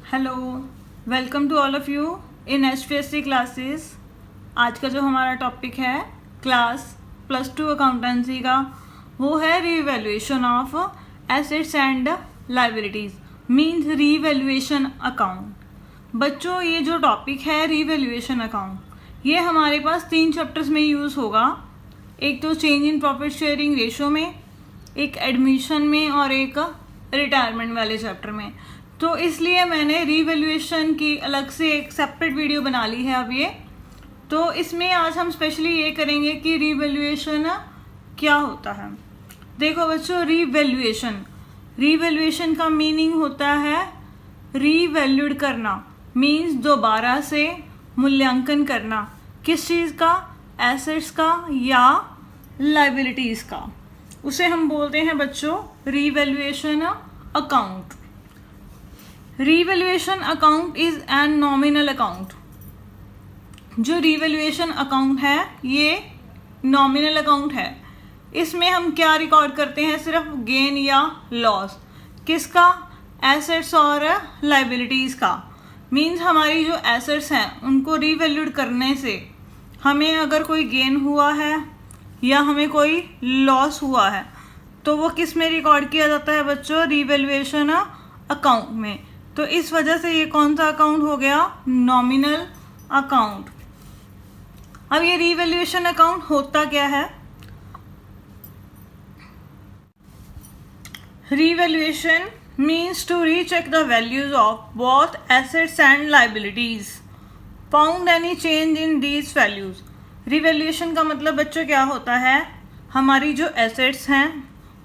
Hello, welcome to all of you in HPSC classes. आज का जो हमारा टॉपिक है क्लास +2 अकाउंटेंसी का, वो है revaluation of assets and liabilities, means revaluation account. बच्चों, ये जो टॉपिक है रीवैल्यूएशन अकाउंट, ये हमारे पास 3 चैप्टर्स में यूज़ होगा। एक तो change in profit sharing ratio में, एक एडमिशन में और एक रिटायरमेंट वाले चैप्टर में। तो इसलिए मैंने रीवैल्यूएशन की अलग से एक सेपरेट वीडियो बना ली है अब ये। तो इसमें आज हम स्पेशली ये करेंगे कि रीवैल्यूएशन क्या होता है। देखो बच्चों, रीवैल्यूएशन का मीनिंग होता है रीवैल्यूड करना, मीन्स दोबारा से मूल्यांकन करना। किस चीज़ का? एसेट्स का या लाइबिलिटीज़ का। उसे हम बोलते हैं बच्चों revaluation account. Revaluation account is an nominal account. जो रीवैल्यूएशन अकाउंट है ये नॉमिनल अकाउंट है। इसमें हम क्या रिकॉर्ड करते हैं? सिर्फ गेन या लॉस। किसका? एसेट्स और लाइबिलिटीज़ का। मीन्स हमारी जो एसेट्स हैं उनको रीवैल्यूड करने से हमें अगर कोई गेन हुआ है या हमें कोई लॉस हुआ है तो वो किस में रिकॉर्ड किया जाता है बच्चों? रीवैल्यूएशन अकाउंट में। तो इस वजह से ये कौन सा अकाउंट हो गया? Nominal account. अब ये रीवैल्यूएशन अकाउंट होता क्या है? Revaluation means to recheck the values of both assets and liabilities, found any change in these values. Revaluation का मतलब बच्चों क्या होता है? हमारी जो एसेट्स हैं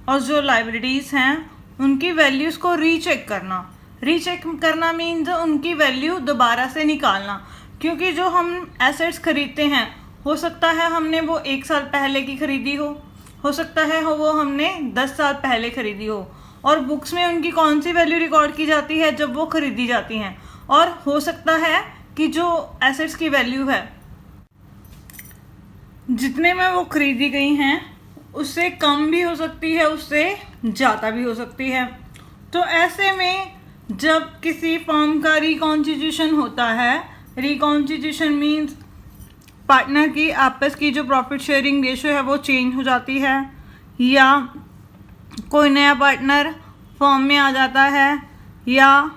और जो लाइबिलिटीज़ हैं उनकी वैल्यूज़ को रीचेक करना। रीचेक करना मीन्स उनकी वैल्यू दोबारा से निकालना। क्योंकि जो हम एसेट्स खरीदते हैं, हो सकता है हमने वो 1 साल पहले की खरीदी हो सकता है वो हमने 10 साल पहले खरीदी हो, और बुक्स में उनकी कौन सी वैल्यू रिकॉर्ड की जाती है जब वो खरीदी जाती हैं। और हो सकता है कि जो एसेट्स की वैल्यू है जितने में वो खरीदी गई हैं उससे कम भी हो सकती है, उससे ज़्यादा भी हो सकती है। तो ऐसे में जब किसी फर्म का रिकॉन्स्टिट्यूशन होता है, रिकॉन्स्टिट्यूशन मीन्स पार्टनर की आपस की जो प्रॉफिट शेयरिंग रेशो है वो चेंज हो जाती है, या कोई नया पार्टनर फर्म में आ जाता है, या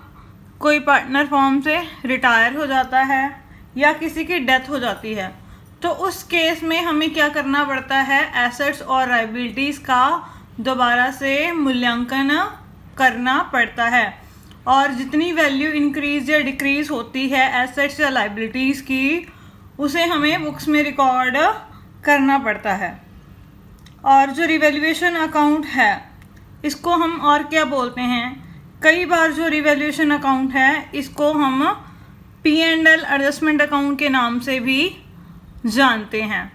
कोई पार्टनर फर्म से रिटायर हो जाता है, या किसी की डेथ हो जाती है। तो उस केस में हमें क्या करना पड़ता है? एसेट्स और लायबिलिटीज़ का दोबारा से मूल्यांकन करना पड़ता है। और जितनी वैल्यू इंक्रीज या डिक्रीज होती है एसेट्स या लायबिलिटीज़ की, उसे हमें बुक्स में रिकॉर्ड करना पड़ता है। और जो रिवैल्यूएशन अकाउंट है इसको हम और क्या बोलते हैं? कई बार जो रिवैल्यूएशन अकाउंट है इसको हम P&L एडजस्टमेंट अकाउंट के नाम से भी जानते हैं।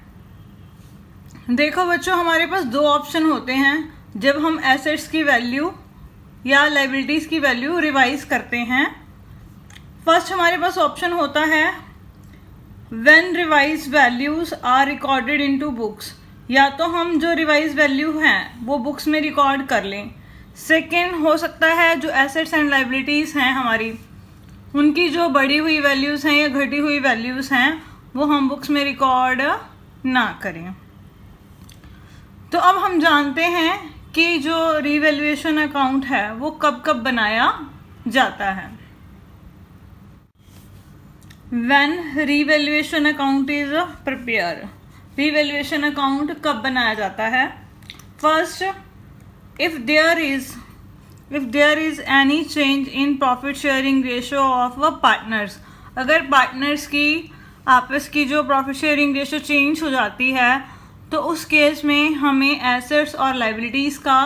देखो बच्चों, हमारे पास 2 ऑप्शन होते हैं जब हम एसेट्स की वैल्यू या लाइबिलिटीज़ की वैल्यू रिवाइज करते हैं। फर्स्ट हमारे पास ऑप्शन होता है when revise values are recorded into books. या तो हम जो रिवाइज वैल्यू हैं वो बुक्स में रिकॉर्ड कर लें। सेकंड हो सकता है जो एसेट्स एंड लाइबिलिटीज़ हैं हमारी, उनकी जो बढ़ी हुई वैल्यूज़ हैं या घटी हुई वैल्यूज़ हैं वो हम बुक्स में रिकॉर्ड ना करें। तो अब हम जानते हैं कि जो रीवैल्यूएशन अकाउंट है वो कब कब बनाया जाता है। When revaluation account is prepare. Revaluation account कब बनाया जाता है? First, if there is any change in profit sharing ratio of partners. अगर पार्टनर्स की आपस की जो प्रॉफिट शेयरिंग रेशो चेंज हो जाती है तो उस केस में हमें एसेट्स और लाइबिलिटीज़ का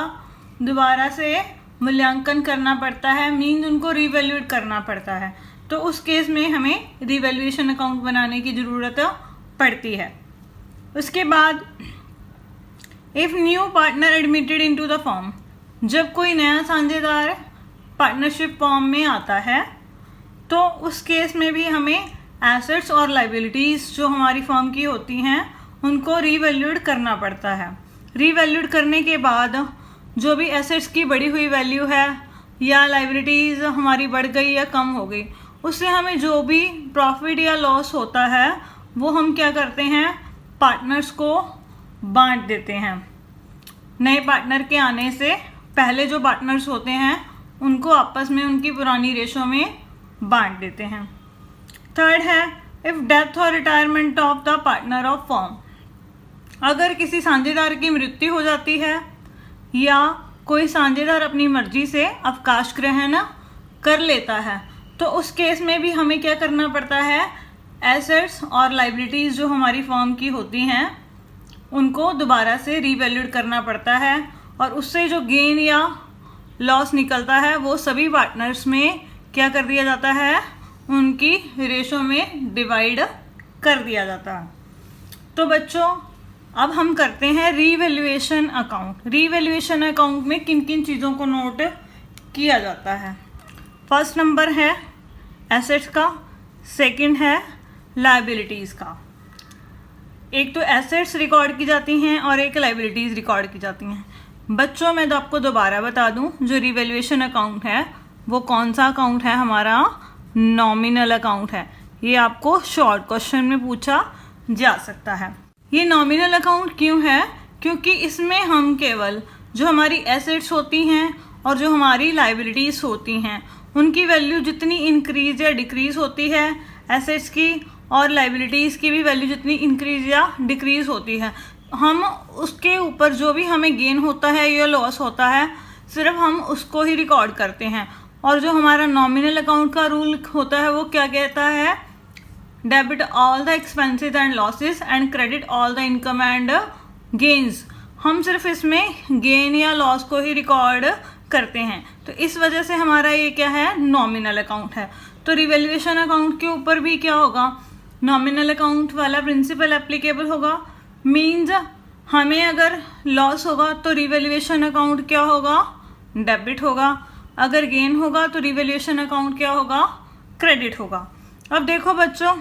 दोबारा से मूल्यांकन करना पड़ता है, मीन्स उनको रीवैल्यूड करना पड़ता है। तो उस केस में हमें रीवैल्यूएशन अकाउंट बनाने की ज़रूरत पड़ती है। उसके बाद if new partner admitted into the firm. जब कोई नया साझेदार पार्टनरशिप फर्म में आता है तो उस केस में भी हमें एसेट्स और लाइबिलिटीज़ जो हमारी फर्म की होती हैं उनको रीवैल्यूड करना पड़ता है। रीवैल्यूड करने के बाद जो भी एसेट्स की बढ़ी हुई वैल्यू है या लाइबिलिटीज़ हमारी बढ़ गई या कम हो गई, उससे हमें जो भी प्रॉफिट या लॉस होता है वो हम क्या करते हैं, पार्टनर्स को बांट देते हैं। नए पार्टनर के आने से पहले जो पार्टनर्स होते हैं उनको आपस में उनकी पुरानी रेशो में बांट देते हैं। थर्ड है इफ़ डेथ और retirement of the partner of firm, अगर किसी साझेदार की मृत्यु हो जाती है या कोई साझेदार अपनी मर्जी से अवकाश ग्रहण कर लेता है, तो उस केस में भी हमें क्या करना पड़ता है, एसेट्स और लाइबिलिटीज़ जो हमारी फर्म की होती हैं उनको दोबारा से रीवैल्यूड करना पड़ता है, और उससे जो गेन या लॉस निकलता है वो सभी पार्टनर्स में क्या कर दिया जाता है, उनकी रेशो में डिवाइड कर दिया जाता है। तो बच्चों अब हम करते हैं रीवैल्यूएशन अकाउंट। रीवैल्यूएशन अकाउंट में किन किन चीज़ों को नोट किया जाता है। फर्स्ट नंबर है एसेट्स का, सेकंड है लायबिलिटीज़ का। एक तो एसेट्स रिकॉर्ड की जाती हैं और एक लायबिलिटीज़ रिकॉर्ड की जाती हैं। बच्चों मैं तो आपको दोबारा बता दूं, जो रीवैल्यूएशन अकाउंट है वो कौन सा अकाउंट है, हमारा नॉमिनल अकाउंट है। ये आपको शॉर्ट क्वेश्चन में पूछा जा सकता है। ये नॉमिनल अकाउंट क्यों है, क्योंकि इसमें हम केवल जो हमारी एसेट्स होती हैं और जो हमारी लायबिलिटीज़ होती हैं उनकी वैल्यू जितनी इंक्रीज या डिक्रीज़ होती है, एसेट्स की और लायबिलिटीज़ की भी वैल्यू जितनी इंक्रीज या डिक्रीज़ होती है, हम उसके ऊपर जो भी हमें गेन होता है या लॉस होता है सिर्फ हम उसको ही रिकॉर्ड करते हैं। और जो हमारा नॉमिनल अकाउंट का रूल होता है वो क्या कहता है, debit all the expenses and losses and credit all the income and gains. हम सिर्फ इसमें गेन या लॉस को ही रिकॉर्ड करते हैं, तो इस वजह से हमारा ये क्या है, नॉमिनल अकाउंट है। तो रिवैल्यूएशन अकाउंट के ऊपर भी क्या होगा, नॉमिनल अकाउंट वाला प्रिंसिपल एप्लीकेबल होगा। मीन्स हमें अगर लॉस होगा तो रिवैल्यूएशन अकाउंट क्या होगा, डेबिट होगा। अगर गेन होगा तो रिवैल्यूएशन अकाउंट क्या होगा, क्रेडिट होगा। अब देखो बच्चों,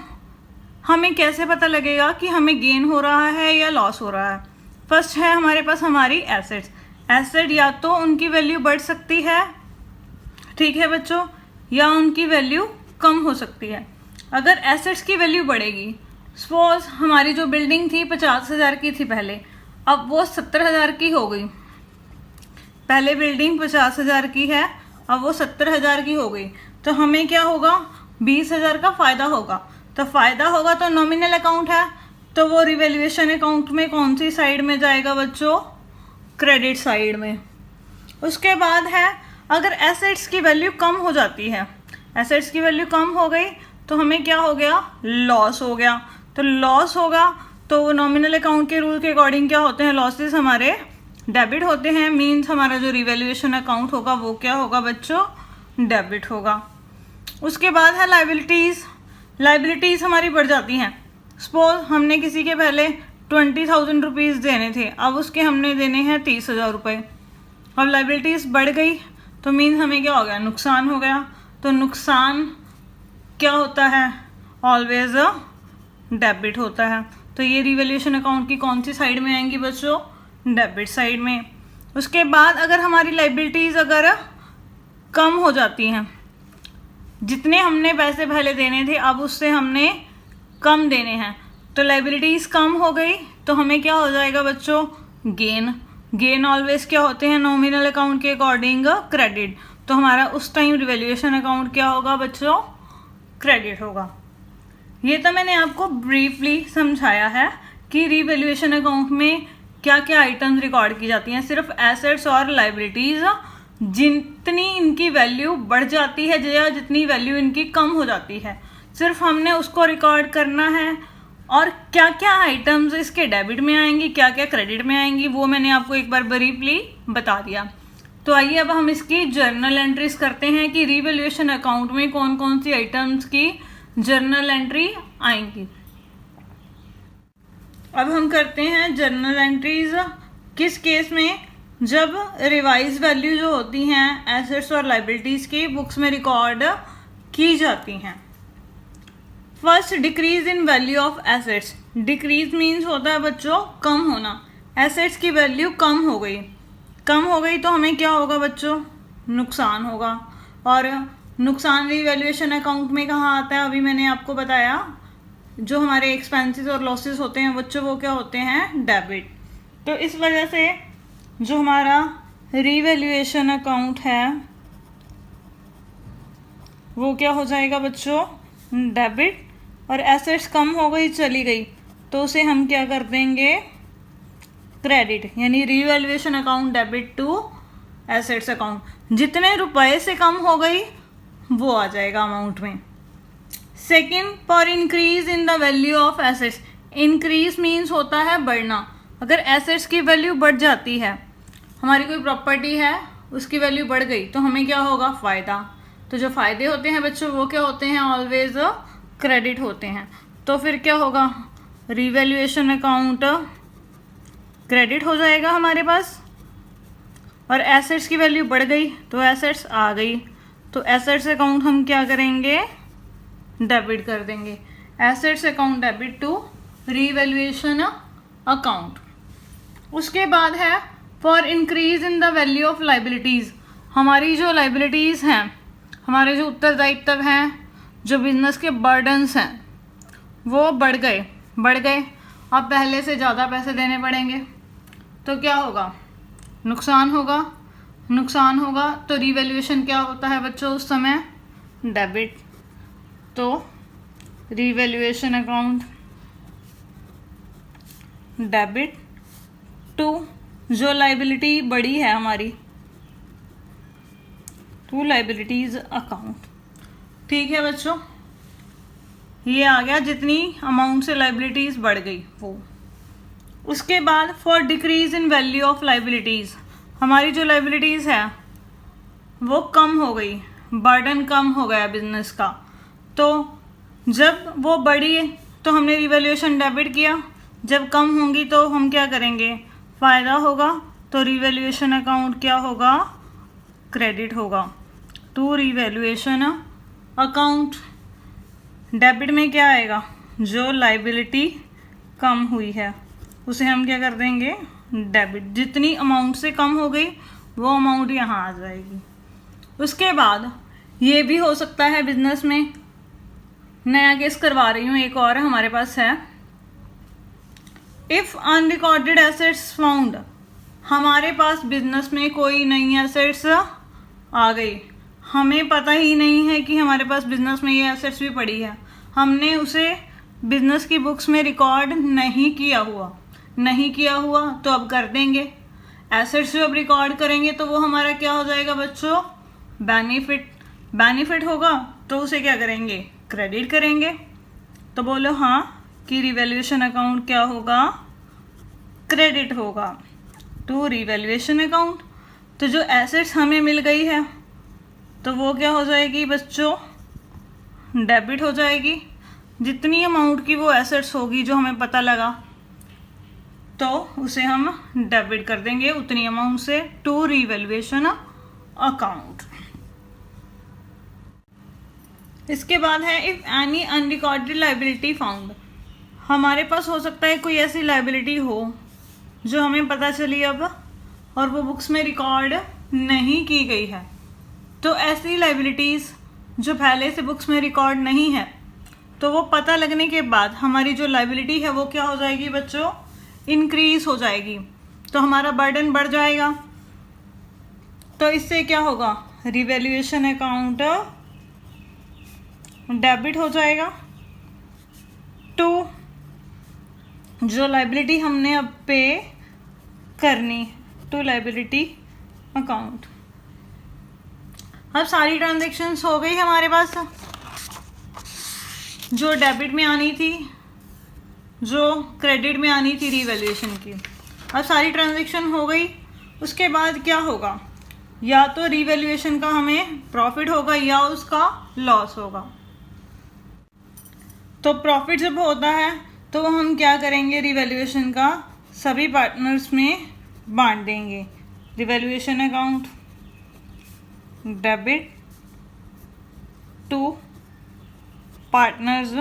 हमें कैसे पता लगेगा कि हमें गेन हो रहा है या लॉस हो रहा है। फर्स्ट है हमारे पास हमारी एसेट्स। एसेट या तो उनकी वैल्यू बढ़ सकती है, ठीक है बच्चों, या उनकी वैल्यू कम हो सकती है। अगर एसेट्स की वैल्यू बढ़ेगी, सपोज हमारी जो बिल्डिंग थी 50,000 की थी पहले, अब वो 70,000 की हो गई। पहले बिल्डिंग 50,000 की है, अब वो 70,000 की हो गई, तो हमें क्या होगा, 20,000 का फ़ायदा होगा। तो फ़ायदा होगा तो नॉमिनल अकाउंट है, तो वो रिवैल्यूएशन अकाउंट में कौन सी साइड में जाएगा बच्चों, क्रेडिट साइड में। उसके बाद है अगर एसेट्स की वैल्यू कम हो जाती है, एसेट्स की वैल्यू कम हो गई तो हमें क्या हो गया, लॉस हो गया। तो लॉस होगा तो वो नॉमिनल अकाउंट के रूल के अकॉर्डिंग क्या होते हैं, लॉसेस हमारे डेबिट होते हैं। मीन्स हमारा जो रिवैल्यूएशन अकाउंट होगा वो क्या होगा बच्चों, डेबिट होगा। उसके बाद है लायबिलिटीज़। लायबिलिटीज़ हमारी बढ़ जाती हैं। सपोज हमने किसी के पहले 20,000 रुपीज़ देने थे, अब उसके हमने देने हैं 30,000 रुपये। अब लायबिलिटीज़ बढ़ गई तो मीन्स हमें क्या हो गया, नुकसान हो गया। तो नुकसान क्या होता है, ऑलवेज डेबिट होता है। तो ये रिवैल्यूएशन अकाउंट की कौन सी साइड में आएंगी बच्चों, डेबिट साइड में। उसके बाद अगर हमारी लायबिलिटीज़ अगर कम हो जाती हैं, जितने हमने पैसे पहले देने थे अब उससे हमने कम देने हैं, तो लायबिलिटीज़ कम हो गई तो हमें क्या हो जाएगा बच्चों, गेन। गेन ऑलवेज क्या होते हैं, नॉमिनल अकाउंट के अकॉर्डिंग क्रेडिट। तो हमारा उस टाइम रिवैल्यूएशन अकाउंट क्या होगा बच्चों, क्रेडिट होगा। ये तो मैंने आपको ब्रीफली समझाया है कि रिवैल्यूएशन अकाउंट में क्या क्या आइटम्स रिकॉर्ड की जाती हैं। सिर्फ एसेट्स और लायबिलिटीज़, जितनी इनकी वैल्यू बढ़ जाती है या जितनी वैल्यू इनकी कम हो जाती है, सिर्फ हमने उसको रिकॉर्ड करना है। और क्या क्या आइटम्स इसके डेबिट में आएंगी, क्या क्या क्रेडिट में आएंगी, वो मैंने आपको एक बार ब्रीफली बता दिया। तो आइए अब हम इसकी जर्नल एंट्रीज करते हैं कि रिवैल्यूएशन अकाउंट में कौन कौन सी आइटम्स की जर्नल एंट्री आएंगी। अब हम करते हैं जर्नल एंट्रीज किस केस में, जब रिवाइज वैल्यू जो होती हैं एसेट्स और लायबिलिटीज़ की बुक्स में रिकॉर्ड की जाती हैं। First, decrease in value of assets. Decrease means होता है बच्चों कम होना। एसेट्स की वैल्यू कम हो गई, कम हो गई तो हमें क्या होगा बच्चों, नुकसान होगा। और नुकसान रीवैल्यूएशन अकाउंट में कहाँ आता है, अभी मैंने आपको बताया, जो हमारे एक्सपेंसेस और लॉसेस होते हैं बच्चों वो क्या होते हैं, डेबिट। तो इस वजह से जो हमारा रीवैल्यूएशन अकाउंट है वो क्या हो जाएगा बच्चों, डेबिट। और एसेट्स कम हो गई, चली गई, तो उसे हम क्या कर देंगे, क्रेडिट। यानी revaluation account debit to assets account. जितने रुपए से कम हो गई वो आ जाएगा अमाउंट में। Second, for increase in the value of assets. Increase means होता है बढ़ना। अगर एसेट्स की वैल्यू बढ़ जाती है, हमारी कोई प्रॉपर्टी है उसकी वैल्यू बढ़ गई, तो हमें क्या होगा, फ़ायदा। तो जो फ़ायदे होते हैं बच्चों वो क्या होते हैं, ऑलवेज क्रेडिट होते हैं। तो फिर क्या होगा, रीवैल्यूएशन अकाउंट क्रेडिट हो जाएगा हमारे पास। और एसेट्स की वैल्यू बढ़ गई तो एसेट्स आ गई, तो एसेट्स अकाउंट हम क्या करेंगे, डेबिट कर देंगे। Assets account debit to revaluation account. उसके बाद है for increase in the value of liabilities. हमारी जो लाइबिलिटीज़ हैं, हमारे जो उत्तरदायित्व हैं, जो बिजनेस के बर्डन्स हैं वो बढ़ गए। अब पहले से ज़्यादा पैसे देने पड़ेंगे, तो क्या होगा, नुकसान होगा। तो रीवैल्यूएशन क्या होता है बच्चों उस समय, डेबिट। तो रीवैल्यूएशन अकाउंट डेबिट टू जो लाइबिलिटी बड़ी है हमारी, टू लाइबिलिटीज अकाउंट। ठीक है बच्चों, ये आ गया जितनी अमाउंट से लाइबिलिटीज बढ़ गई वो। उसके बाद for decrease in value of liabilities. हमारी जो लाइबिलिटीज़ है वो कम हो गई, बर्डन कम हो गया बिजनेस का। तो जब वो बढ़ी तो हमने रिवैल्यूएशन डेबिट किया, जब कम होंगी तो हम क्या करेंगे, फ़ायदा होगा। तो रिवैल्यूएशन अकाउंट क्या होगा, क्रेडिट होगा टू रिवैल्यूएशन अकाउंट। डेबिट में क्या आएगा, जो लाइबिलिटी कम हुई है उसे हम क्या कर देंगे, डेबिट। जितनी अमाउंट से कम हो गई वो अमाउंट यहाँ आ जाएगी। उसके बाद ये भी हो सकता है बिजनेस में, नया केस करवा रही हूँ, एक और हमारे पास है। If unrecorded assets found. हमारे पास बिजनेस में कोई नई एसेट्स आ गई, हमें पता ही नहीं है कि हमारे पास बिजनेस में ये एसेट्स भी पड़ी है, हमने उसे बिजनेस की बुक्स में रिकॉर्ड नहीं किया हुआ, तो अब कर देंगे। एसेट्स जो अब रिकॉर्ड करेंगे तो वो हमारा क्या हो जाएगा बच्चों, बेनिफिट होगा, तो उसे क्या करेंगे, क्रेडिट करेंगे। तो बोलो हाँ कि रिवैल्यूएशन अकाउंट क्या होगा, क्रेडिट होगा टू रिवैल्यूएशन अकाउंट। तो जो एसेट्स हमें मिल गई है तो वो क्या हो जाएगी बच्चों, डेबिट हो जाएगी। जितनी अमाउंट की वो एसेट्स होगी जो हमें पता लगा तो उसे हम डेबिट कर देंगे उतनी अमाउंट से टू रिवैल्यूएशन अकाउंट। इसके बाद है if any unrecorded liability found. हमारे पास हो सकता है कोई ऐसी लाइबिलिटी हो जो हमें पता चली अब और वो बुक्स में रिकॉर्ड नहीं की गई है। तो ऐसी लाइबिलिटीज़ जो पहले से बुक्स में रिकॉर्ड नहीं है, तो वो पता लगने के बाद हमारी जो लाइबिलिटी है वो क्या हो जाएगी बच्चों, इंक्रीज हो जाएगी। तो हमारा बर्डन बढ़ जाएगा। तो इससे क्या होगा, रिवैल्यूएशन अकाउंट डेबिट हो जाएगा टू जो लाइबिलिटी हमने अब पे करनी, टू लाइबिलिटी अकाउंट। अब सारी ट्रांजैक्शंस हो गई हमारे पास, जो डेबिट में आनी थी, जो क्रेडिट में आनी थी रिवैल्यूएशन की। अब सारी ट्रांजैक्शन हो गई। उसके बाद क्या होगा, या तो रिवैल्यूएशन का हमें प्रॉफिट होगा या उसका लॉस होगा। तो प्रॉफिट जब होता है तो वो हम क्या करेंगे, रिवैल्यूएशन का सभी पार्टनर्स में बांट देंगे। Revaluation account debit to partners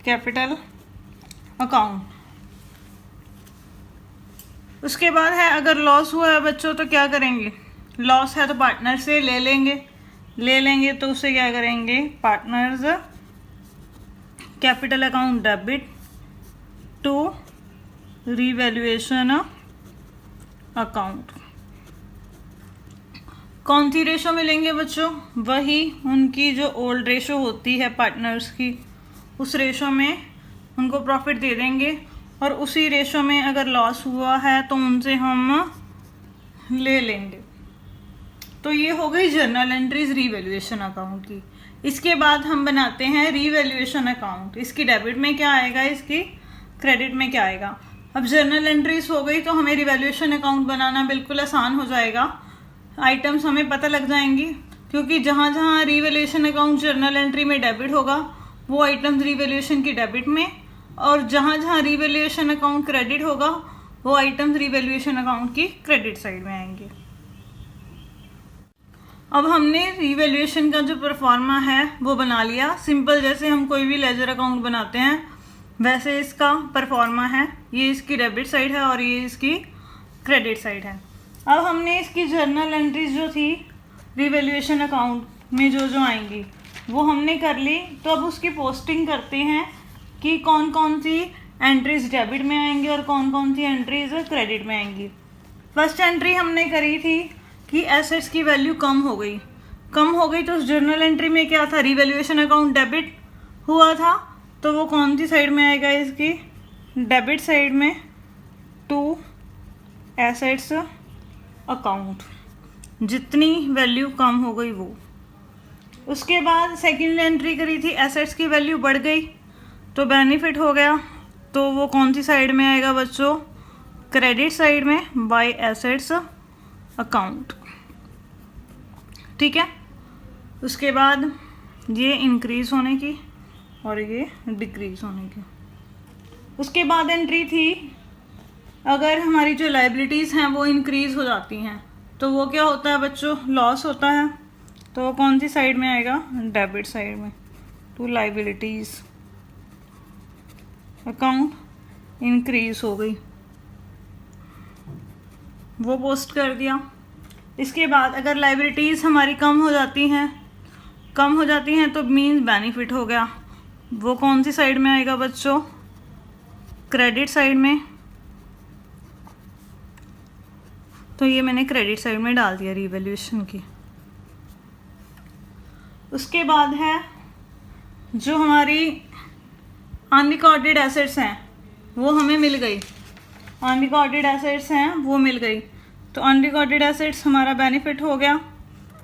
capital account. उसके बाद है अगर लॉस हुआ है बच्चों तो क्या करेंगे, लॉस है तो पार्टनर से ले लेंगे तो उसे क्या करेंगे, partners capital account debit to revaluation account. कौन सी रेशो मिलेंगे बच्चों, वही उनकी जो ओल्ड रेशो होती है पार्टनर्स की, उस रेशो में उनको प्रॉफिट दे देंगे और उसी रेशो में अगर लॉस हुआ है तो उनसे हम ले लेंगे। तो ये हो गई जर्नल एंट्रीज रीवैल्यूएशन अकाउंट की। इसके बाद हम बनाते हैं रीवैल्यूएशन अकाउंट। इसकी डेबिट में क्या आएगा, इसकी क्रेडिट में क्या आएगा। अब जर्नल एंट्रीज हो गई तो हमें रिवैल्यूएशन अकाउंट बनाना बिल्कुल आसान हो जाएगा। आइटम्स हमें पता लग जाएंगी, क्योंकि जहाँ जहाँ रिवैल्यूएशन अकाउंट जर्नल एंट्री में डेबिट होगा वो आइटम्स रिवैल्यूएशन की डेबिट में, और जहाँ जहाँ रिवैल्यूएशन अकाउंट क्रेडिट होगा वो आइटम्स रिवैल्यूएशन अकाउंट की क्रेडिट साइड में आएंगे। अब हमने रिवैल्यूएशन का जो परफॉर्मा है वो बना लिया। सिंपल जैसे हम कोई भी लेजर अकाउंट बनाते हैं वैसे इसका परफॉर्मा है। ये इसकी डेबिट साइड है और ये इसकी क्रेडिट साइड है। अब हमने इसकी जर्नल एंट्रीज जो थी रिवैल्यूएशन अकाउंट में जो आएंगी वो हमने कर ली। तो अब उसकी पोस्टिंग करते हैं कि कौन कौन सी एंट्रीज डेबिट में आएंगी और कौन कौन सी एंट्रीज क्रेडिट में आएंगी। फर्स्ट एंट्री हमने करी थी कि एसेट्स की वैल्यू कम हो गई तो उस जर्नल एंट्री में क्या था, रिवैल्यूएशन अकाउंट डेबिट हुआ था, तो वो कौन सी साइड में आएगा, इसकी डेबिट साइड में टू एसेट्स अकाउंट, जितनी वैल्यू कम हो गई वो। उसके बाद सेकंड एंट्री करी थी, एसेट्स की वैल्यू बढ़ गई तो बेनिफिट हो गया, तो वो कौन सी साइड में आएगा बच्चों, क्रेडिट साइड में बाय एसेट्स अकाउंट। ठीक है। उसके बाद ये इंक्रीज होने की और ये डिक्रीज होने की। उसके बाद एंट्री थी अगर हमारी जो लाइबिलिटीज़ हैं वो इंक्रीज हो जाती हैं तो वो क्या होता है बच्चों, लॉस होता है। तो वो कौन सी साइड में आएगा, डेबिट साइड में टू लाइबिलिटीज़ अकाउंट इंक्रीज हो गई, वो पोस्ट कर दिया। इसके बाद अगर लाइबिलिटीज़ हमारी कम हो जाती हैं तो मीन्स बेनिफिट हो गया, वो कौन सी साइड में आएगा बच्चों, क्रेडिट साइड में। तो ये मैंने क्रेडिट साइड में डाल दिया रिवैल्यूएशन की। उसके बाद है जो हमारी अनरिकॉर्डेड एसेट्स हैं वो हमें मिल गई, अनरिकॉर्डेड एसेट्स हैं वो मिल गई, तो अनरिकॉर्डेड एसेट्स हमारा बेनिफिट हो गया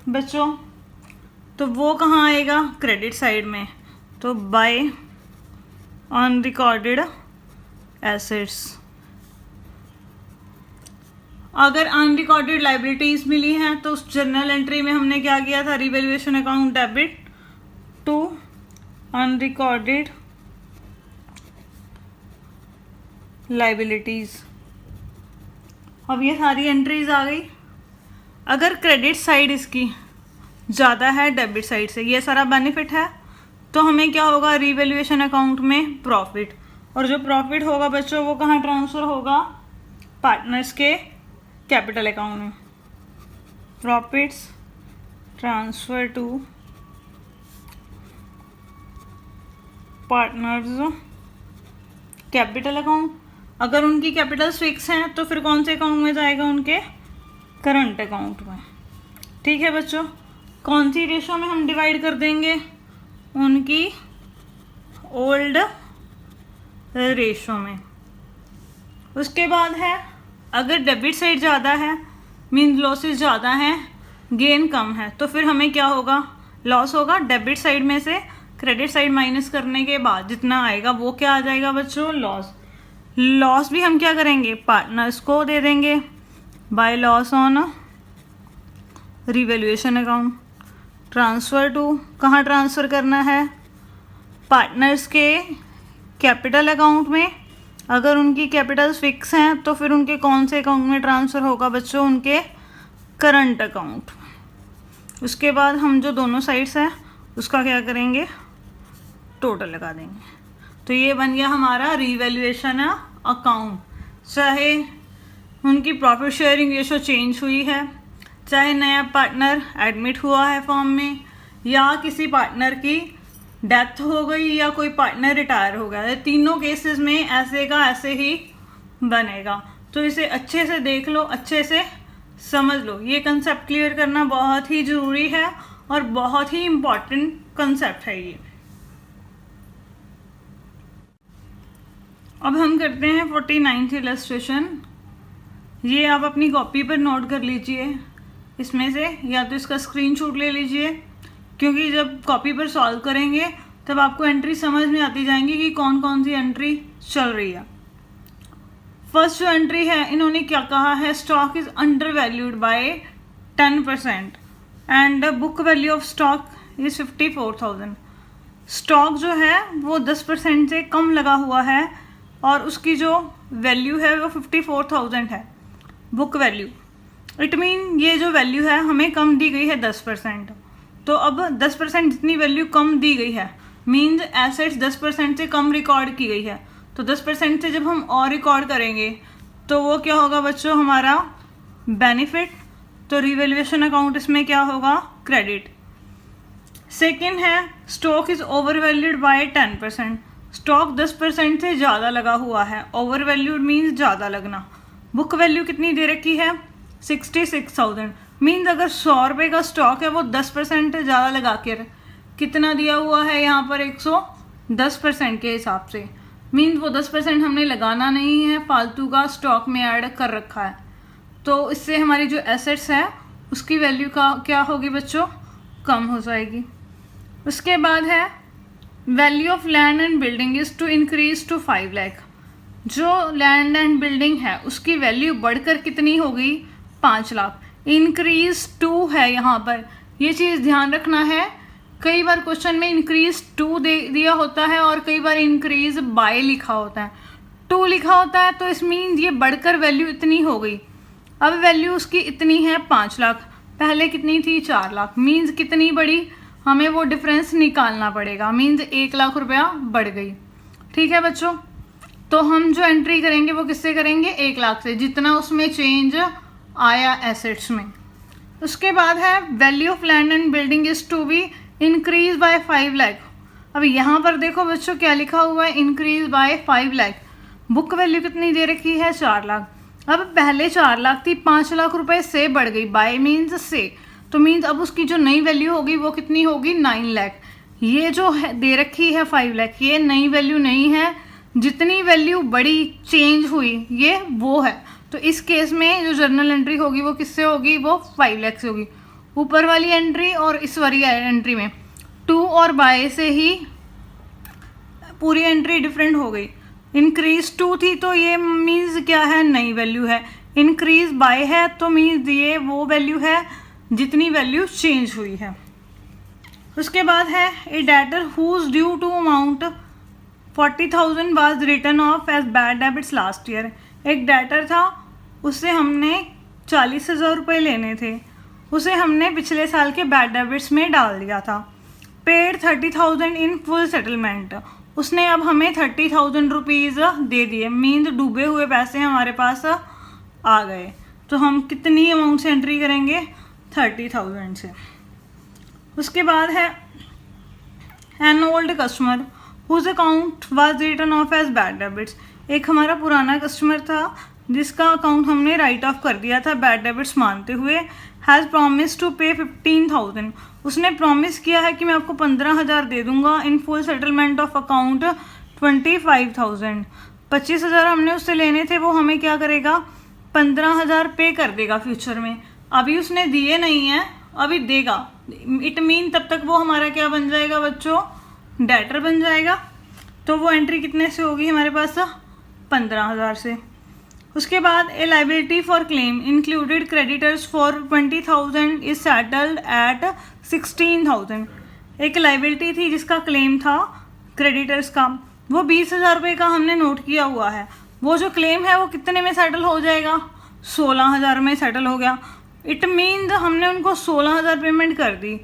बच्चों। तो वो कहाँ आएगा, क्रेडिट साइड में, तो बाय अनरिकॉर्डेड एसेट्स। अगर अनरिकॉर्डेड लाइबिलिटीज़ मिली हैं तो उस जर्नल एंट्री में हमने क्या किया था, revaluation account debit to unrecorded liabilities. अब ये सारी एंट्रीज आ गई। अगर क्रेडिट साइड इसकी ज़्यादा है डेबिट साइड से, ये सारा बेनिफिट है, तो हमें क्या होगा, रिवैल्यूएशन अकाउंट में प्रॉफिट, और जो प्रॉफिट होगा बच्चों वो कहाँ ट्रांसफ़र होगा, पार्टनर्स के कैपिटल अकाउंट में। Profits transfer to partners capital account. अगर उनकी कैपिटल्स फिक्स हैं तो फिर कौन से अकाउंट में जाएगा, उनके करंट अकाउंट में। ठीक है बच्चों। कौन सी रेशो में हम डिवाइड कर देंगे, उनकी ओल्ड रेशो में। उसके बाद है अगर डेबिट साइड ज़्यादा है मीन्स लॉसेस ज़्यादा हैं, गेन कम है, तो फिर हमें क्या होगा, लॉस होगा। डेबिट साइड में से क्रेडिट साइड माइनस करने के बाद जितना आएगा वो क्या आ जाएगा बच्चों, लॉस। लॉस भी हम क्या करेंगे, पार्टनर्स को दे देंगे by loss on revaluation account. Transfer to, कहाँ ट्रांसफ़र करना है, पार्टनर्स के कैपिटल अकाउंट में। अगर उनकी कैपिटल्स फिक्स हैं तो फिर उनके कौन से अकाउंट में ट्रांसफ़र होगा बच्चों, उनके करंट अकाउंट। उसके बाद हम जो दोनों साइड्स हैं उसका क्या करेंगे, टोटल लगा देंगे। तो ये बन गया हमारा रिवैल्यूएशन अकाउंट। चाहे उनकी प्रॉफिट शेयरिंग रेशो चेंज हुई है चाहे नया पार्टनर एडमिट हुआ है फर्म में या किसी पार्टनर की डेथ हो गई या कोई पार्टनर रिटायर हो गया, तीनों केसेस में ऐसे का ऐसे ही बनेगा। तो इसे अच्छे से देख लो, अच्छे से समझ लो। ये कंसेप्ट क्लियर करना बहुत ही ज़रूरी है और बहुत ही इम्पॉर्टेंट कंसेप्ट है ये। अब हम करते हैं 49th इलस्ट्रेशन। ये आप अपनी कॉपी पर नोट कर लीजिए, इसमें से या तो इसका स्क्रीनशॉट ले लीजिए, क्योंकि जब कॉपी पर सॉल्व करेंगे तब आपको एंट्री समझ में आती जाएंगी कि कौन कौन सी एंट्री चल रही है। फर्स्ट जो एंट्री है, इन्होंने क्या कहा है, stock is under valued bye 10% and book value of stock is 54,000। Stock जो है वो 10% से कम लगा हुआ है और उसकी जो वैल्यू है वो 54,000 है, बुक वैल्यू। इट मीन ये जो वैल्यू है हमें कम दी गई है 10%। तो अब 10% जितनी वैल्यू कम दी गई है मीन्स एसेट्स 10% से कम रिकॉर्ड की गई है। तो 10% से जब हम और रिकॉर्ड करेंगे तो वो क्या होगा बच्चों, हमारा बेनिफिट। तो रिवैल्यूएशन अकाउंट इसमें क्या होगा, क्रेडिट। सेकेंड है, stock is over valued bye 10%। Stock 10% से ज़्यादा लगा हुआ है, ओवर वैल्यूड मीन्स ज़्यादा लगना। बुक वैल्यू कितनी दे रखी है, 66,000। मीन्स अगर 100 रुपये का स्टॉक है वो 10% ज़्यादा लगा कर कितना दिया हुआ है यहाँ पर, 110% के हिसाब से। मीन्स वो 10% हमने लगाना नहीं है, फालतू का स्टॉक में ऐड कर रखा है। तो इससे हमारी जो एसेट्स है उसकी वैल्यू का क्या होगी बच्चों, कम हो जाएगी। उसके बाद है value of land and building is to increase to 5 lakh. जो लैंड एंड बिल्डिंग है उसकी वैल्यू बढ़कर कितनी हो गई, 5 लाख। इंक्रीज टू है यहाँ पर, ये चीज़ ध्यान रखना है। कई बार क्वेश्चन में इंक्रीज टू दे दिया होता है और कई बार इंक्रीज बाय लिखा होता है। टू लिखा होता है तो इस मीन्स ये बढ़कर वैल्यू इतनी हो गई। अब वैल्यू उसकी इतनी है 5 लाख, पहले कितनी थी 4 लाख। मीन्स कितनी बढ़ी, हमें वो डिफरेंस निकालना पड़ेगा। मीन्स 1 लाख रुपया बढ़ गई। ठीक है बच्चों, तो हम जो एंट्री करेंगे वो किससे करेंगे, 1 लाख से, जितना उसमें चेंज आया एसेट्स में। उसके बाद है value of land and building is to be increase by 5 lakh. अब यहाँ पर देखो बच्चों क्या लिखा हुआ है, increase by 5 lakh. Book value कितनी दे रखी है, 4 लाख। अब पहले 4 लाख थी, 5 लाख रुपए से बढ़ गई, बाय मीन्स से। तो मीन्स अब उसकी जो नई वैल्यू होगी वो कितनी होगी, 9 लाख। ये जो है दे रखी है 5 लाख, ये नई वैल्यू नहीं है। जितनी वैल्यू बड़ी चेंज हुई ये वो है। तो इस केस में जो जर्नल एंट्री होगी वो किससे होगी, वो 5 लाख से होगी। ऊपर वाली एंट्री और इस वाली एंट्री में टू और बाय से ही पूरी एंट्री डिफरेंट हो गई। इंक्रीज टू थी तो ये मीन्स क्या है, नई वैल्यू है। इंक्रीज बाय है तो मीन्स ये वो वैल्यू है जितनी वैल्यू चेंज हुई है। उसके बाद है a debtor whose due to amount 40,000 was return off as bad debts last year. एक डेटर था, उससे हमने 40,000 रुपये लेने थे, उसे हमने पिछले साल के बैड डेबिट्स में डाल दिया था। पेड 30,000 इन फुल सेटलमेंट, उसने अब हमें 30,000 रुपीज़ दे दिए। मीन्स डूबे हुए पैसे हमारे पास आ गए। तो हम कितनी अमाउंट से एंट्री करेंगे, 30,000 से। उसके बाद है an old customer whose account was written off as bad debits. एक हमारा पुराना कस्टमर था जिसका अकाउंट हमने राइट ऑफ कर दिया था बैड डेबिट्स मानते हुए। हैज़ प्रॉमिस टू पे 15,000, उसने प्रॉमिस किया है कि मैं आपको 15,000 दे दूंगा in full settlement of account 25,000। 25,000 हमने उससे लेने थे, वो हमें क्या करेगा, 15,000 पे कर देगा फ्यूचर में। अभी उसने दिए नहीं है, अभी देगा। इट मीन तब तक वो हमारा क्या बन जाएगा बच्चों, डेटर बन जाएगा। तो वो एंट्री कितने से होगी हमारे पास, 15,000 से। उसके बाद a liability for claim included creditors for 20,000 is settled at 16,000। एक लाइबिलिटी थी जिसका क्लेम था क्रेडिटर्स का, वो 20,000 रुपये का हमने नोट किया हुआ है। वो जो क्लेम है वो कितने में सेटल हो जाएगा, 16,000 में सेटल हो गया। इट मीन्स हमने उनको 16,000 पेमेंट कर दी।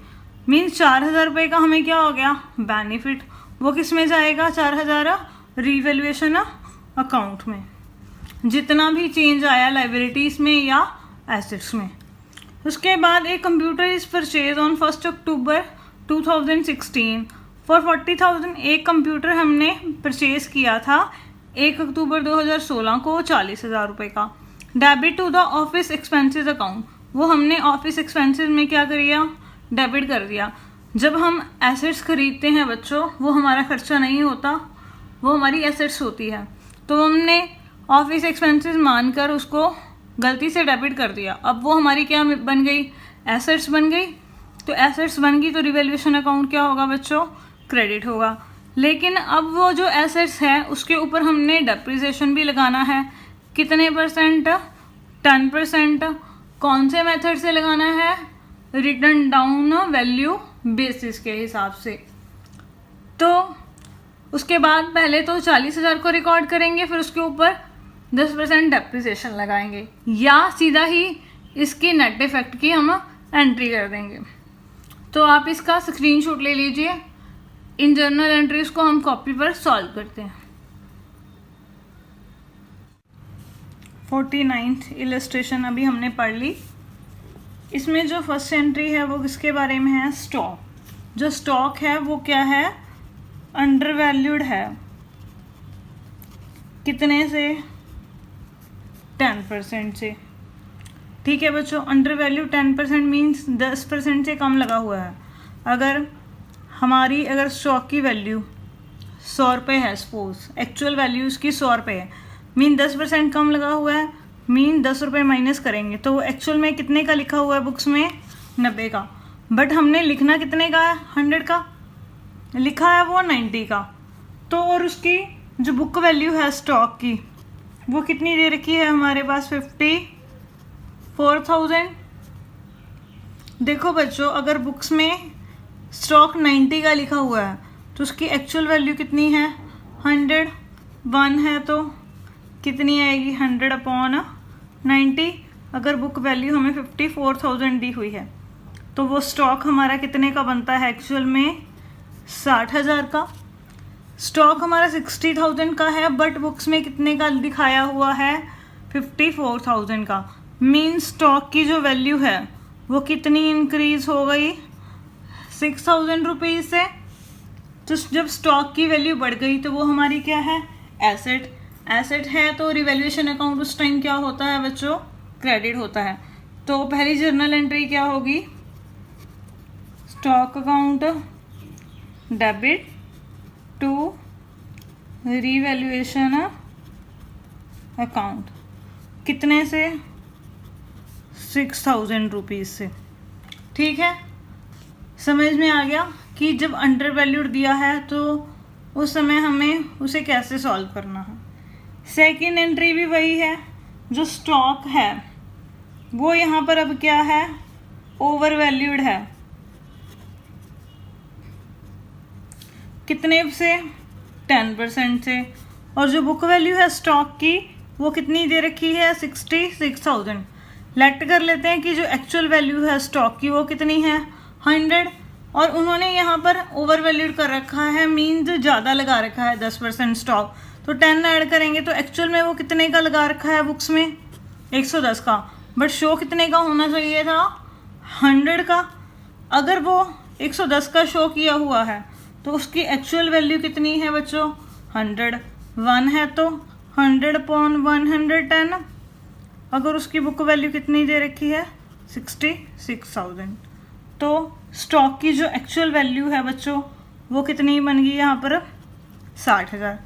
मीन्स 4,000 रुपये का हमें क्या हो गया, बेनिफिट। वो किस में जाएगा, 4,000 रिवैल्यूएशन अकाउंट में, जितना भी चेंज आया लाइबिलिटीज़ में या एसेट्स में। उसके बाद एक computer is purchase on 1 October 2016 for 40,000। एक कंप्यूटर हमने परचेज किया था 1 अक्टूबर 2016 को 40,000 रुपये का। Debit to the office expenses account, वो हमने ऑफिस एक्सपेंसेस में क्या कर दिया, डेबिट कर दिया। जब हम एसेट्स खरीदते हैं बच्चों, वो हमारा खर्चा नहीं होता, वो हमारी एसेट्स होती है। तो हमने ऑफिस एक्सपेंसेस मानकर उसको गलती से डेबिट कर दिया। अब वो हमारी क्या बन गई, एसेट्स बन गई। तो एसेट्स बन गई तो रिवैल्यूएशन अकाउंट क्या होगा बच्चों, क्रेडिट होगा। लेकिन अब वो जो एसेट्स है उसके ऊपर हमने डेप्रिसिएशन भी लगाना है। कितने परसेंट, 10%। कौन से मेथड से लगाना है, रिटर्न डाउन वैल्यू बेसिस के हिसाब से। तो उसके बाद पहले तो 40,000 को रिकॉर्ड करेंगे, फिर उसके ऊपर 10% डेप्रिसिएशन लगाएंगे, या सीधा ही इसकी नेट इफेक्ट की हम एंट्री कर देंगे। तो आप इसका स्क्रीनशॉट ले लीजिए। इन जर्नल एंट्रीज को हम कॉपी पर सॉल्व करते हैं। 49th इलस्ट्रेशन अभी हमने पढ़ ली। इसमें जो फर्स्ट एंट्री है वो किसके बारे में है, स्टॉक। जो स्टॉक है वो क्या है, अंडर वैल्यूड है। कितने से, 10% से। ठीक है बच्चों, अंडर वैल्यू 10% मीन्स 10% से कम लगा हुआ है। अगर स्टॉक की वैल्यू 100 रुपये है, सपोज एक्चुअल वैल्यू उसकी 100 रुपये है, मीन 10% कम लगा हुआ है, मीन 10 रुपये माइनस करेंगे तो एक्चुअल में कितने का लिखा हुआ है बुक्स में, 90 का। बट हमने लिखना कितने का है, 100 का लिखा है, वो 90 का। तो और उसकी जो बुक वैल्यू है स्टॉक की वो कितनी दे रखी है हमारे पास, 54,000। देखो बच्चों, अगर बुक्स में स्टॉक 90 का लिखा हुआ है तो उसकी एक्चुअल वैल्यू कितनी है, 101 है, तो कितनी आएगी, 100/90। अगर बुक वैल्यू हमें 54,000 दी हुई है तो वो स्टॉक हमारा कितने का बनता है, एक्चुअल में 60,000 का। स्टॉक हमारा 60,000 का है बट बुक्स में कितने का दिखाया हुआ है, 54,000 का। मीन स्टॉक की जो वैल्यू है वो कितनी इंक्रीज हो गई, 6,000 रुपीज़ से। तो जब स्टॉक की वैल्यू बढ़ गई तो वो हमारी क्या है, एसेट। एसेट है तो रिवैल्यूएशन अकाउंट उस टाइम क्या होता है बच्चों, क्रेडिट होता है। तो पहली जर्नल एंट्री क्या होगी, stock account debit to revaluation account. कितने से, 6,000 रुपीज़ से। ठीक है, समझ में आ गया कि जब अंडर वैल्यूड दिया है तो उस समय हमें उसे कैसे सॉल्व करना है। सेकेंड एंट्री भी वही है, जो स्टॉक है वो यहाँ पर अब क्या है, ओवर वैल्यूड है। कितने से, 10% से। और जो बुक वैल्यू है स्टॉक की वो कितनी दे रखी है, 66,000। लेट कर लेते हैं कि जो एक्चुअल वैल्यू है स्टॉक की वो कितनी है, 100। और उन्होंने यहाँ पर ओवर वैल्यूड कर रखा है, मीन्स ज़्यादा लगा रखा है 10% स्टॉक। तो 10 ऐड करेंगे तो एक्चुअल में वो कितने का लगा रखा है बुक्स में, 110 का। बट शो कितने का होना चाहिए था, 100 का। अगर वो 110 का शो किया हुआ है तो उसकी एक्चुअल वैल्यू कितनी है बच्चों, 101 है, तो 100/110। अगर उसकी बुक वैल्यू कितनी दे रखी है, 66,000। तो स्टॉक की जो एक्चुअल वैल्यू है बच्चों वो कितनी बन गई यहाँ पर, 60,000।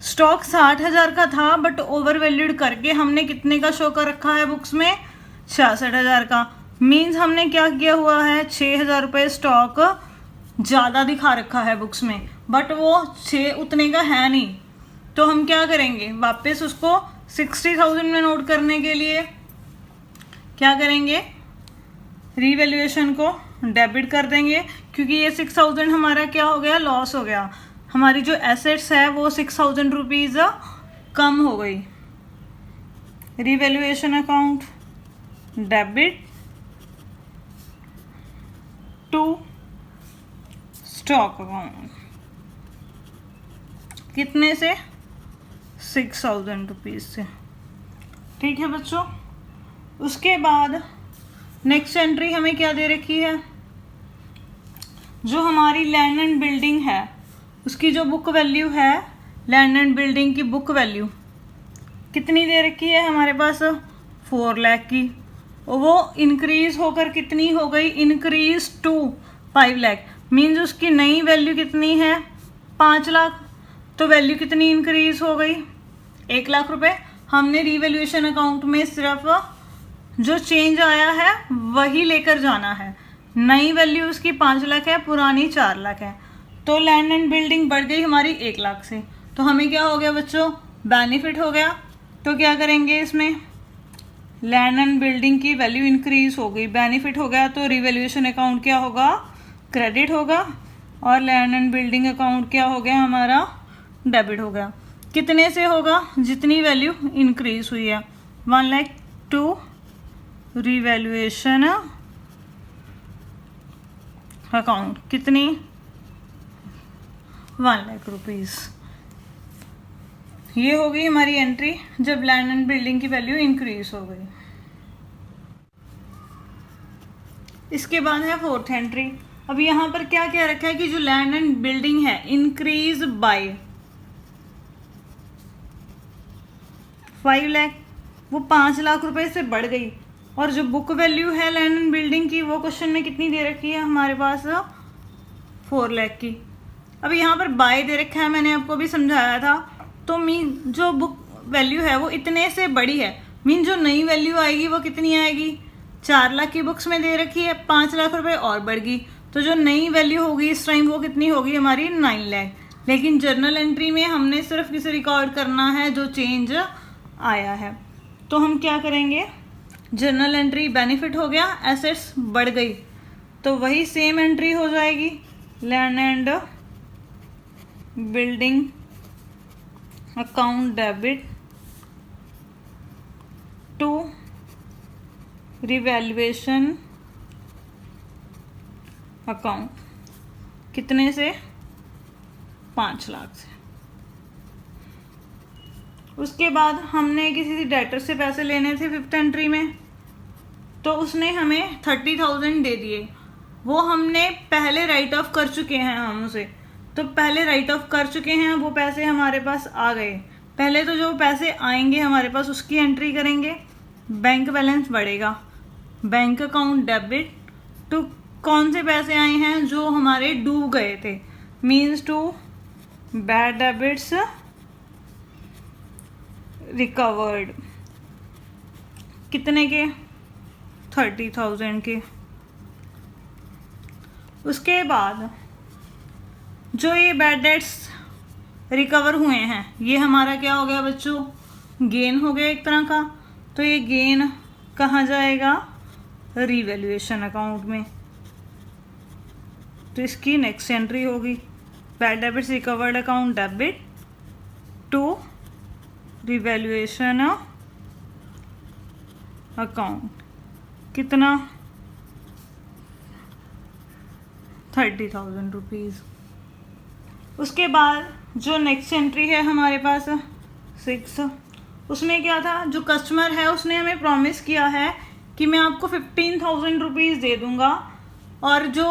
स्टॉक 60,000 का था बट ओवर वैल्यूड करके हमने कितने का शो कर रखा है बुक्स में, 66,000 का। मीन्स हमने क्या किया हुआ है, 6,000 रुपये स्टॉक ज़्यादा दिखा रखा है बुक्स में, बट वो 6 उतने का है नहीं। तो हम क्या करेंगे, वापस उसको 60,000 में नोट करने के लिए क्या करेंगे, रीवैल्यूएशन को डेबिट कर देंगे, क्योंकि ये 6,000 हमारा क्या हो गया, लॉस हो गया। हमारी जो एसेट्स है वो 6,000 रुपीज़ कम हो गई। Revaluation account debit to stock account, कितने से, 6,000 रुपीज़ से। ठीक है बच्चों, उसके बाद नेक्स्ट एंट्री हमें क्या दे रखी है, जो हमारी लैंड एंड बिल्डिंग है उसकी जो बुक वैल्यू है, लैंड एंड बिल्डिंग की बुक वैल्यू कितनी दे रखी है हमारे पास, 4 लाख की। वो इंक्रीज होकर कितनी हो गई, इंक्रीज टू 5 लाख, मीन्स उसकी नई वैल्यू कितनी है, 5 लाख। तो वैल्यू कितनी इंक्रीज हो गई, 1 लाख रुपए। हमने रीवैल्यूएशन अकाउंट में सिर्फ जो चेंज आया है वही लेकर जाना है। नई वैल्यू उसकी 5 लाख है, पुरानी 4 लाख है। तो लैंड एंड बिल्डिंग बढ़ गई हमारी 1 लाख से। तो हमें क्या हो गया बच्चों, बेनिफिट हो गया। तो क्या करेंगे इसमें, लैंड एंड बिल्डिंग की वैल्यू इंक्रीज हो गई, बेनिफिट हो गया, तो रिवैल्यूएशन अकाउंट क्या होगा, क्रेडिट होगा। और लैंड एंड बिल्डिंग अकाउंट क्या हो गया हमारा, डेबिट हो गया। कितने से होगा, जितनी वैल्यू इंक्रीज हुई है। 1 लाख टू रिवैल्यूएशन अकाउंट, कितनी, 1 लाख रुपीज़। ये हो गई हमारी एंट्री जब लैंड एंड बिल्डिंग की वैल्यू इंक्रीज हो गई। इसके बाद है 4th एंट्री। अब यहाँ पर क्या क्या रखा है कि जो लैंड एंड बिल्डिंग है इंक्रीज बाय 5 लाख, वो 5 लाख रुपए से बढ़ गई। और जो बुक वैल्यू है लैंड एंड बिल्डिंग की वो क्वेश्चन में कितनी दे रखी है हमारे पास, 4 लाख की। अब यहाँ पर बाय दे रखा है, मैंने आपको भी समझाया था। तो मीन जो बुक वैल्यू है वो इतने से बड़ी है, मीन जो नई वैल्यू आएगी वो कितनी आएगी, 4 लाख की बुक्स में दे रखी है, 5 लाख रुपए और बढ़ गई। तो जो नई वैल्यू होगी इस टाइम वो कितनी होगी हमारी, 9 लाख। लेकिन जर्नल एंट्री में हमने सिर्फ किसे रिकॉर्ड करना है, जो चेंज आया है। तो हम क्या करेंगे, जर्नल एंट्री बेनिफिट हो गया, एसेट्स बढ़ गई, तो वही सेम एंट्री हो जाएगी, land and building account debit to revaluation account, कितने से, 5 लाख से। उसके बाद हमने किसी डेटर से पैसे लेने थे 5th एंट्री में, तो उसने हमें 30,000 दे दिए। वो हमने पहले राइट ऑफ कर चुके हैं हम उसे, तो पहले राइट ऑफ कर चुके हैं, वो पैसे हमारे पास आ गए। पहले तो जो पैसे आएंगे हमारे पास उसकी एंट्री करेंगे, बैंक बैलेंस बढ़ेगा, बैंक अकाउंट डेबिट टू कौन से पैसे आए हैं, जो हमारे डूब गए थे, means to bad debits recovered, कितने के, 30,000 के। उसके बाद जो ये बैड डेट्स रिकवर हुए हैं, ये हमारा क्या हो गया बच्चों, गेन हो गया एक तरह का। तो ये गेन कहाँ जाएगा, रीवैल्यूएशन अकाउंट में। तो इसकी नेक्स्ट एंट्री होगी, bad debits recovered account debit to revaluation account, कितना, 30,000 रुपीज़। उसके बाद जो नेक्स्ट एंट्री है हमारे पास 6, उसमें क्या था, जो कस्टमर है उसने हमें प्रॉमिस किया है कि मैं आपको 15,000 रुपीज़ दे दूँगा, और जो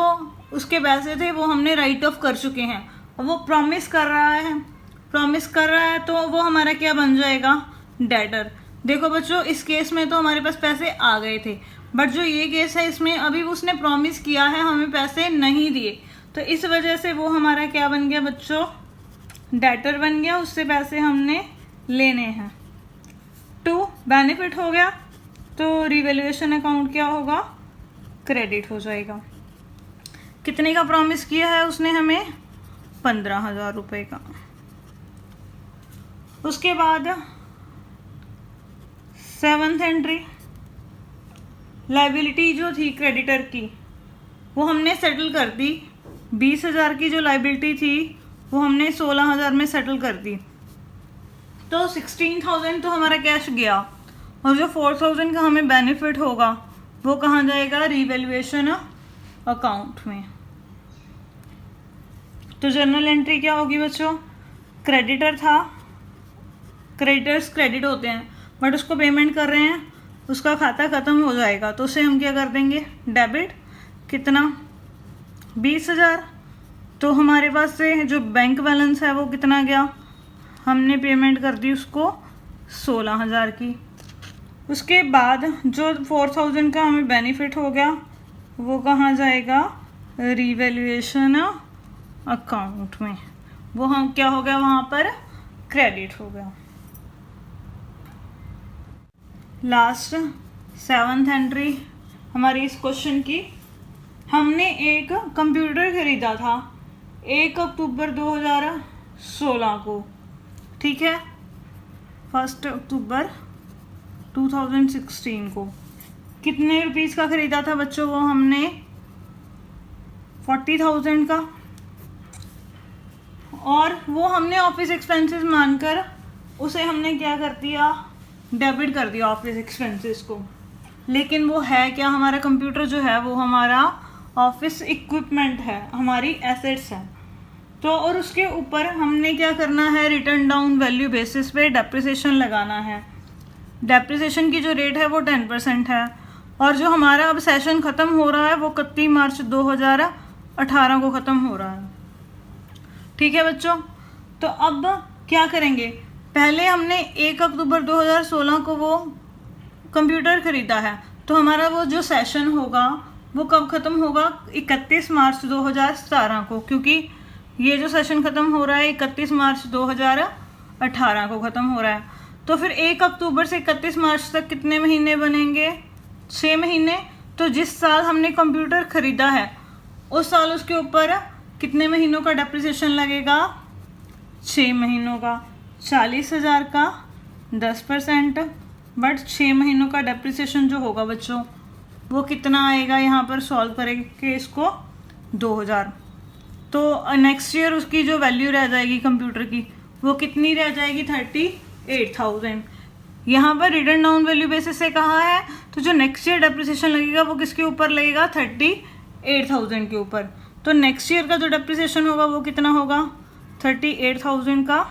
उसके पैसे थे वो हमने राइट ऑफ कर चुके हैं। और वो प्रॉमिस कर रहा है तो वो हमारा क्या बन जाएगा, डेटर। देखो बच्चों, इस केस में तो हमारे पास पैसे आ गए थे, बट जो ये केस है इसमें अभी उसने प्रॉमिस किया है, हमें पैसे नहीं दिए, तो इस वजह से वो हमारा क्या बन गया बच्चों, डेटर बन गया, उससे पैसे हमने लेने हैं। 2 बेनिफिट हो गया, तो रिवैल्यूएशन अकाउंट क्या होगा, क्रेडिट हो जाएगा। कितने का प्रॉमिस किया है उसने हमें, 15,000 रुपये का। उसके बाद 7th एंट्री, लाइबिलिटी जो थी क्रेडिटर की वो हमने सेटल कर दी। 20,000 की जो लाइबिलिटी थी वो हमने 16,000 में सेटल कर दी। तो 16,000 तो हमारा कैश गया, और जो 4,000 का हमें बेनिफिट होगा वो कहाँ जाएगा, रीवैल्यूएशन अकाउंट में। तो जर्नल एंट्री क्या होगी बच्चों, क्रेडिटर था, क्रेडिटर्स क्रेडिट होते हैं बट उसको पेमेंट कर रहे हैं, उसका खाता ख़त्म हो जाएगा तो उसे हम क्या कर देंगे, डेबिट। कितना, 20,000। तो हमारे पास से जो बैंक बैलेंस है वो कितना गया, हमने पेमेंट कर दी उसको 16,000 की। उसके बाद जो 4,000 का हमें बेनिफिट हो गया वो कहाँ जाएगा, रिवैल्यूएशन अकाउंट में। वो हम क्या हो गया, वहाँ पर क्रेडिट हो गया। लास्ट 7th एंट्री हमारी इस क्वेश्चन की, हमने एक कंप्यूटर खरीदा था 1 अक्टूबर 2016 को, ठीक है, 1 अक्टूबर 2016 को। कितने रुपीस का ख़रीदा था बच्चों, वो हमने 40,000 का। और वो हमने ऑफिस एक्सपेंसेस मानकर उसे हमने क्या कर दिया, डेबिट कर दिया ऑफिस एक्सपेंसेस को। लेकिन वो है क्या, हमारा कंप्यूटर जो है वो हमारा ऑफिस इक्विपमेंट है, हमारी एसेट्स है। तो और उसके ऊपर हमने क्या करना है, रिटर्न डाउन वैल्यू बेसिस पे डेप्रिसिएशन लगाना है। डेप्रिसिएशन की जो रेट है वो 10% है। और जो हमारा अब सेशन ख़त्म हो रहा है वो 31 मार्च 2018 को ख़त्म हो रहा है, ठीक है बच्चों। तो अब क्या करेंगे, पहले हमने 1 अक्टूबर 2016 को वो कंप्यूटर ख़रीदा है, तो हमारा वो जो सेशन होगा वो कब ख़त्म होगा, 31 मार्च 2017 को, क्योंकि ये जो सेशन ख़त्म हो रहा है 31 मार्च 2018 को ख़त्म हो रहा है। तो फिर 1 अक्टूबर से 31 मार्च तक कितने महीने बनेंगे, 6 महीने। तो जिस साल हमने कंप्यूटर ख़रीदा है उस साल उसके ऊपर कितने महीनों का डेप्रिसिएशन लगेगा, 6 महीनों का। 40,000 का 10%, बट 6 महीनों का डेप्रिसिएशन जो होगा बच्चों वो कितना आएगा, यहाँ पर सॉल्व करेंगे इसको, 2,000। तो नेक्स्ट ईयर उसकी जो वैल्यू रह जाएगी कंप्यूटर की वो कितनी रह जाएगी, 38,000। यहाँ पर रिटर्न डाउन वैल्यू बेसिस से कहा है, तो जो नेक्स्ट ईयर डेप्रिसिएशन लगेगा वो किसके ऊपर लगेगा, 38,000 के ऊपर। तो नेक्स्ट ईयर का जो डेप्रिसिएशन होगा वो कितना होगा, 38,000 का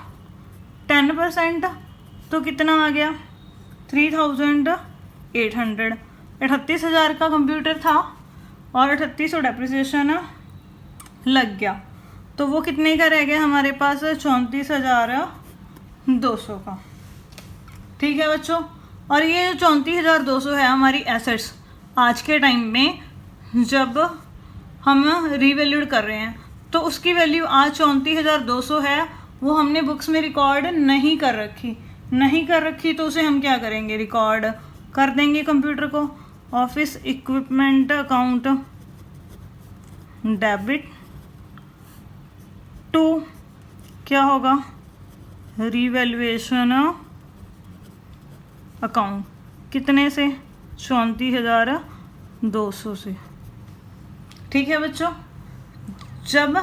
10%, तो कितना आ गया, 3,800। 38,000 का कंप्यूटर था और 3800 डेप्रिसिएशन लग गया, तो वो कितने का रह गया हमारे पास, 34,200 का, ठीक है बच्चों। और ये जो 34,200 है हमारी एसेट्स, आज के टाइम में जब हम रीवैल्यूड कर रहे हैं तो उसकी वैल्यू आज 34,200 है। वो हमने बुक्स में रिकॉर्ड नहीं कर रखी तो उसे हम क्या करेंगे, रिकॉर्ड कर देंगे कंप्यूटर को। Office equipment account debit to क्या होगा, रीवैल्यूएशन अकाउंट, कितने से, 34,200 से, ठीक है बच्चों। जब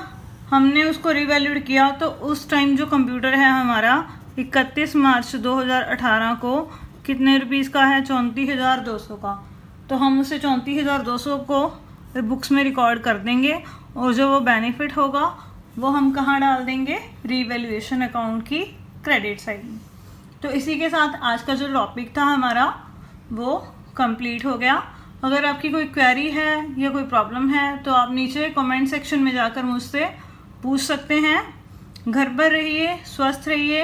हमने उसको रिवैल्यूड किया तो उस टाइम जो कंप्यूटर है हमारा 31 मार्च 2018 को कितने रुपीस का है, 34,200 का। तो हम उसे 34,200 को बुक्स में रिकॉर्ड कर देंगे और जो वो बेनिफिट होगा वो हम कहाँ डाल देंगे, रीवैल्यूएशन अकाउंट की क्रेडिट साइड में। तो इसी के साथ आज का जो टॉपिक था हमारा वो कंप्लीट हो गया। अगर आपकी कोई क्वेरी है या कोई प्रॉब्लम है तो आप नीचे कमेंट सेक्शन में जाकर मुझसे पूछ सकते हैं। घर पर रहिए, स्वस्थ रहिए,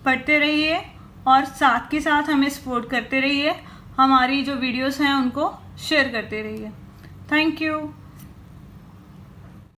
पढ़ते रहिए और साथ के साथ हमें सपोर्ट करते रहिए। हमारी जो वीडियोस हैं उनको शेयर करते रहिए। Thank you.